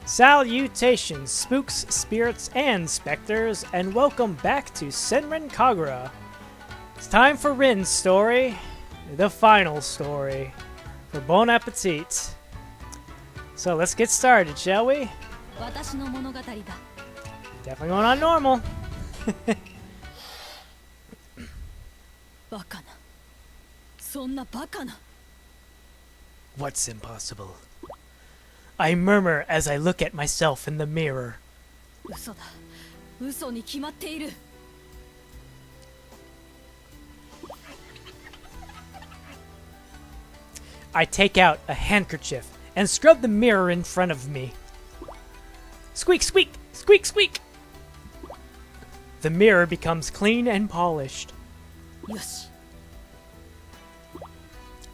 Salutations, spooks, spirits, and specters, and welcome back to Senran Kagura. It's time for Rin's story, the final story, for Bon Appetit. So let's get started, shall we? Definitely going on normal. What's impossible? I murmur as I look at myself in the mirror. I take out a handkerchief and scrub the mirror in front of me. Squeak, squeak, squeak, squeak! The mirror becomes clean and polished.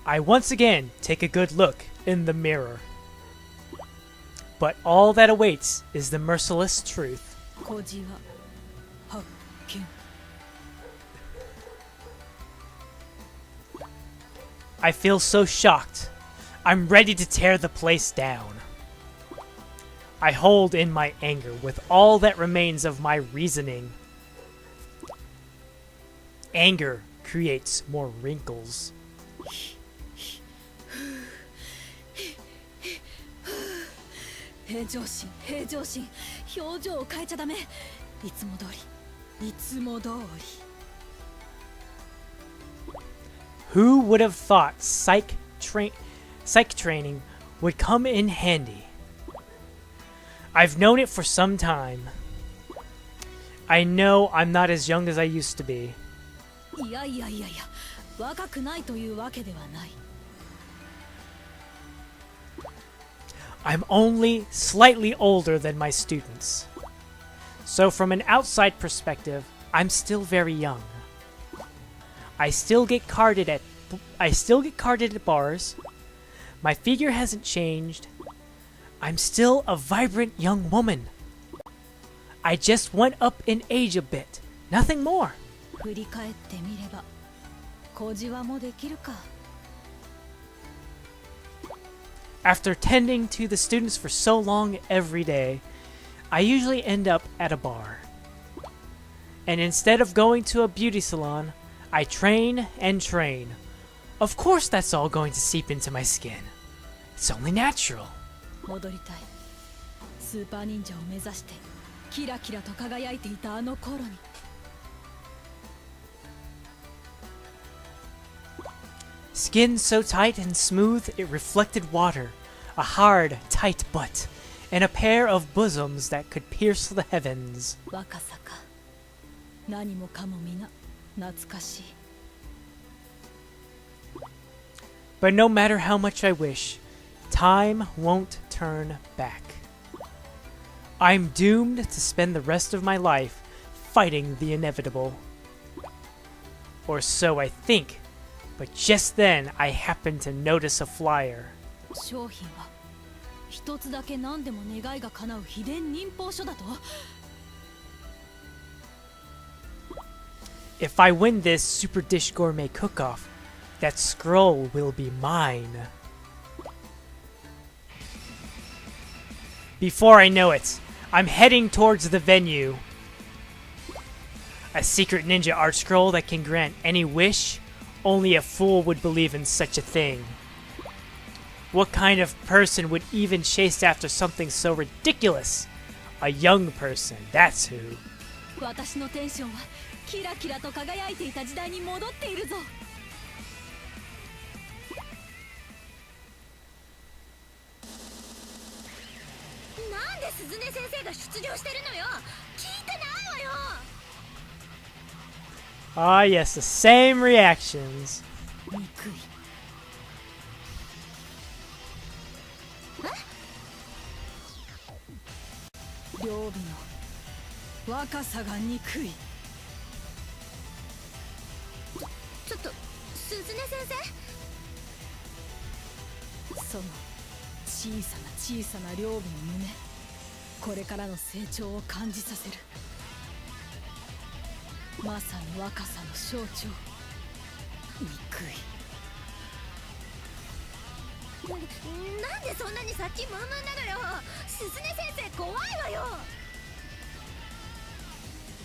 I once again take a good look in the mirror. But all that awaits is the merciless truth. I feel so shocked. I'm ready to tear the place down. I hold in my anger with all that remains of my reasoning. Anger creates more wrinkles. Who would have thought psych training would come in handy? I've known it for some time. I know I'm not as young as I used to be. I'm only slightly older than my students. So from an outside perspective, I'm still very young. I still get carded at bars. My figure hasn't changed. I'm still a vibrant young woman. I just went up in age a bit, nothing more. After tending to the students for so long every day, I usually end up at a bar. And instead of going to a beauty salon, I train and train. Of course that's all going to seep into my skin. It's only natural. Skin so tight and smooth it reflected water, a hard, tight butt, and a pair of bosoms that could pierce the heavens. But no matter how much I wish, time won't turn back. I'm doomed to spend the rest of my life fighting the inevitable. Or so I think. But just then, I happened to notice a flyer. If I win this Super Dish Gourmet Cook-Off, that scroll will be mine. Before I know it, I'm heading towards the venue. A secret ninja art scroll that can grant any wish? Only a fool would believe in such a thing. What kind of person would even chase after something so ridiculous? A young person, that's who. Ah, yes, the same reactions.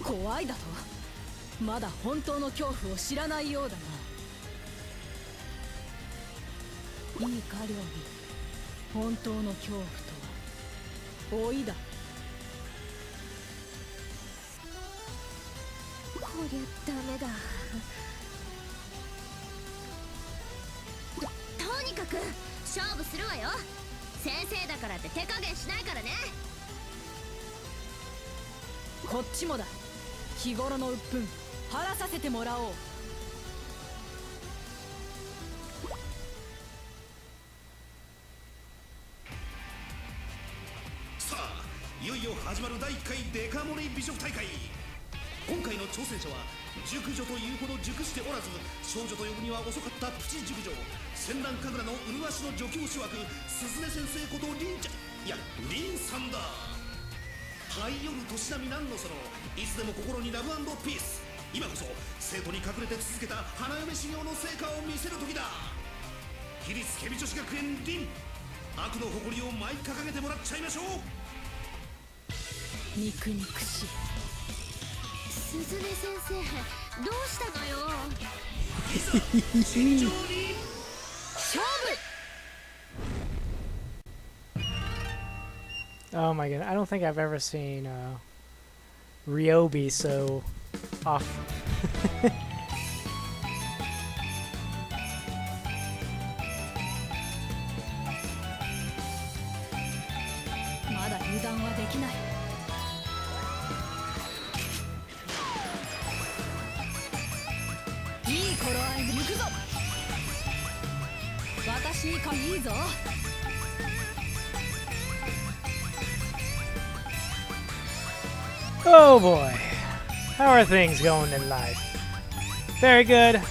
怖いだと。まだ本当の恐怖を知らないようだな。いいか、両備。本当の恐怖とは老いだ。こりゃダメだ。とにかく勝負するわよ。先生だからって手加減しないからね。こっちもだ。日頃の鬱憤晴らさせてもらおう。さあ、いよいよ始まる第1回デカモネ美食大会。今回の挑戦者は熟女というほど熟しておらず、少女と呼ぶには遅かったプチ熟女、戦乱神楽の麗しの助教師枠、鈴音先生こと凛ちゃん、いや凛さんだ。ハイ夜年並みなんのその、いつでも心にラブ&ピース。今こそ生徒に隠れて続けた花嫁修行の成果を見せる時だ。私立ケビ女子学園凛、悪の誇りを舞い掲げてもらっちゃいましょう。肉肉しい。鈴音先生、どうしたのよ。いざ尋常に勝負。 Oh my god, I don't think I've ever seen Ryōbi so off. まだ油断はできない。いい頃合いに行くぞ。私にかいいぞ。Oh boy, how are things going in life? Very good.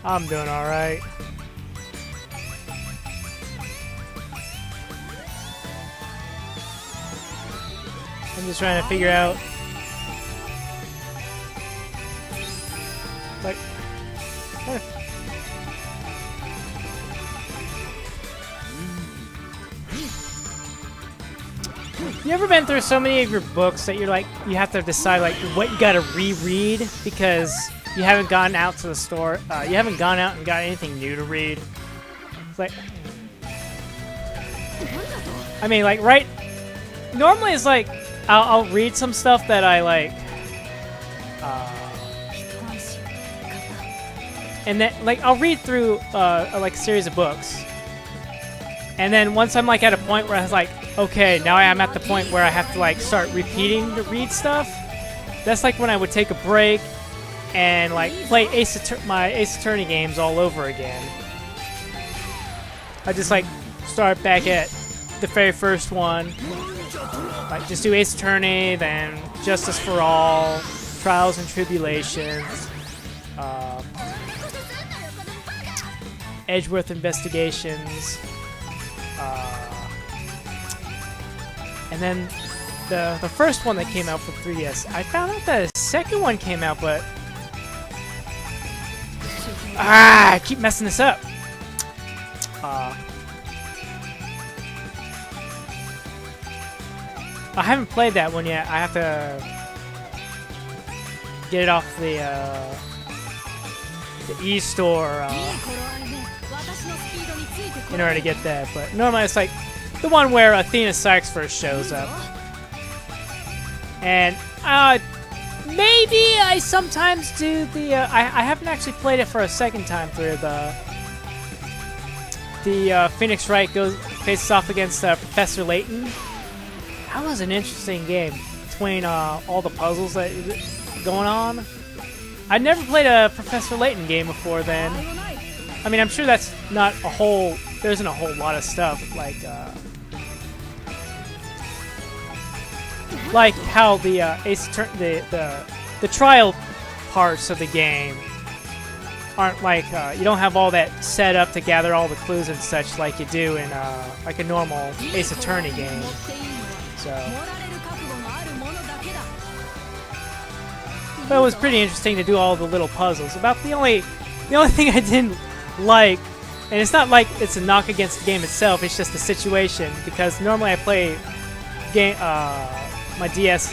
I'm doing alright. I'm just trying to figure out, like, you ever been through so many of your books that you're like, you have to decide like what you gotta reread because you haven't gone out to the store, you haven't gone out and got anything new to read? It's like, I mean, like, right? Normally it's like, I'll read some stuff that I like, and then like I'll read through like a series of books, and then once I'm like at a point where I was like, okay, now I'm at the point where I have to like start repeating to read stuff. That's like when I would take a break and like play my Ace Attorney games all over again. I just like start back at the very first one, like just do Ace Attorney, then Justice for All, Trials and Tribulations, Edgeworth Investigations, and then the first one that came out for 3DS. I found out that a second one came out, but I keep messing this up. I haven't played that one yet. I have to get it off the e-store in order to get that. But normally it's like the one where Athena Sykes first shows up. And maybe I sometimes do the I haven't actually played it for a second time through. The Phoenix Wright faces off against Professor Layton. That was an interesting game between all the puzzles that going on. I'd never played a Professor Layton game before then. I mean, I'm sure that's not a whole. There isn't a whole lot of stuff like how the the trial parts of the game aren't like you don't have all that set up to gather all the clues and such like you do in like a normal Ace Attorney game. So, but it was pretty interesting to do all the little puzzles. About the only thing I didn't like, and it's not like it's a knock against the game itself. It's just the situation because normally I play game my DS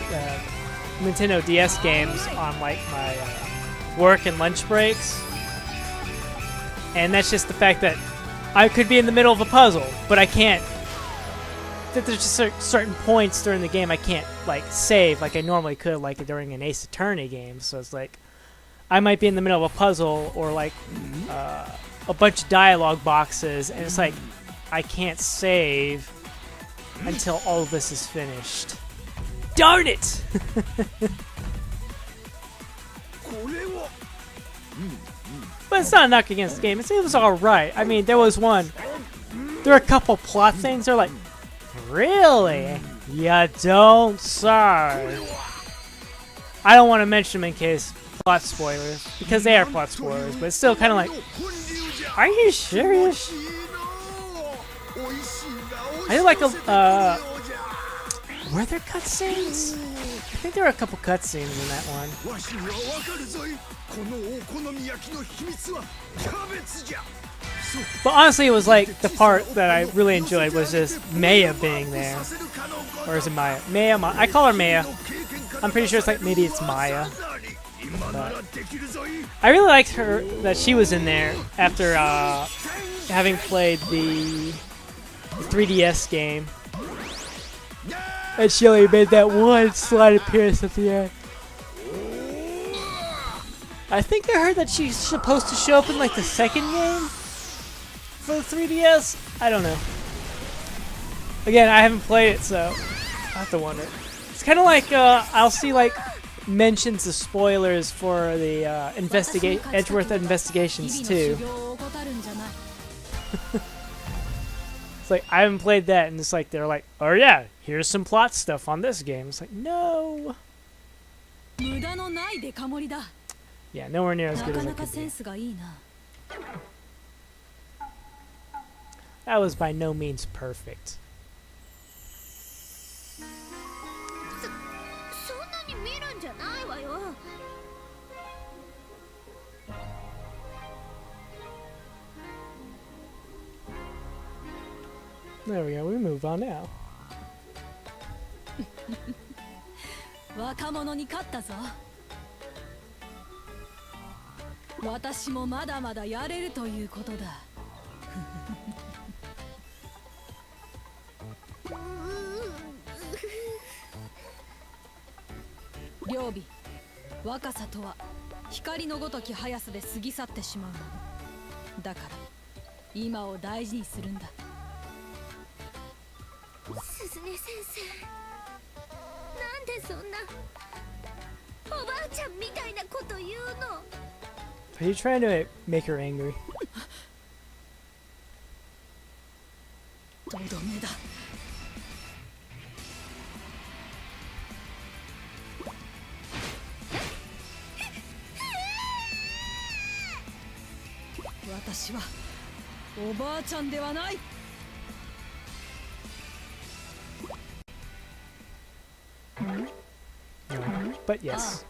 Nintendo DS games on like my work and lunch breaks, and that's just the fact that I could be in the middle of a puzzle, but I can't. That there's just certain points during the game I can't like save like I normally could, like during an Ace Attorney game. So it's like I might be in the middle of a puzzle or like a bunch of dialogue boxes, and it's like I can't save until all of this is finished. Darn it! But it's not a knock against the game. It was alright. I mean, there were a couple plot things. They're like, really? You don't, sir. I don't want to mention them in case plot spoilers, because they are plot spoilers, but it's still kind of like, are you serious? I did like were there cutscenes? I think there were a couple cutscenes in that one. But honestly, it was like the part that I really enjoyed was just Maya being there. Or is it Maya? Maya, I call her Maya. I'm pretty sure it's like, maybe it's Maya. But I really liked her, that she was in there after having played the 3DS game. And she only made that one slight appearance at the end. I think I heard that she's supposed to show up in like the second game for the 3DS. I don't know. Again, I haven't played it, so I have to wonder. It's kind of like I'll see like mentions of spoilers for the Edgeworth Investigations too. It's like I haven't played that, and it's like they're like, oh yeah, here's some plot stuff on this game. It's like, no. Yeah, nowhere near as good as it could be. That was by no means perfect. There we go, we move on now. 若者に勝ったぞ。私もまだまだやれるということだ。Ryōbi、若さとは光のごとき速さで過ぎ去ってしまうもの。だから今を大事にするんだ。鈴音先生、なんでそんなおばあちゃんみたいなこと言うの？ Are you trying to make her angry? とどめだ。私はおばあちゃんではない。But yes.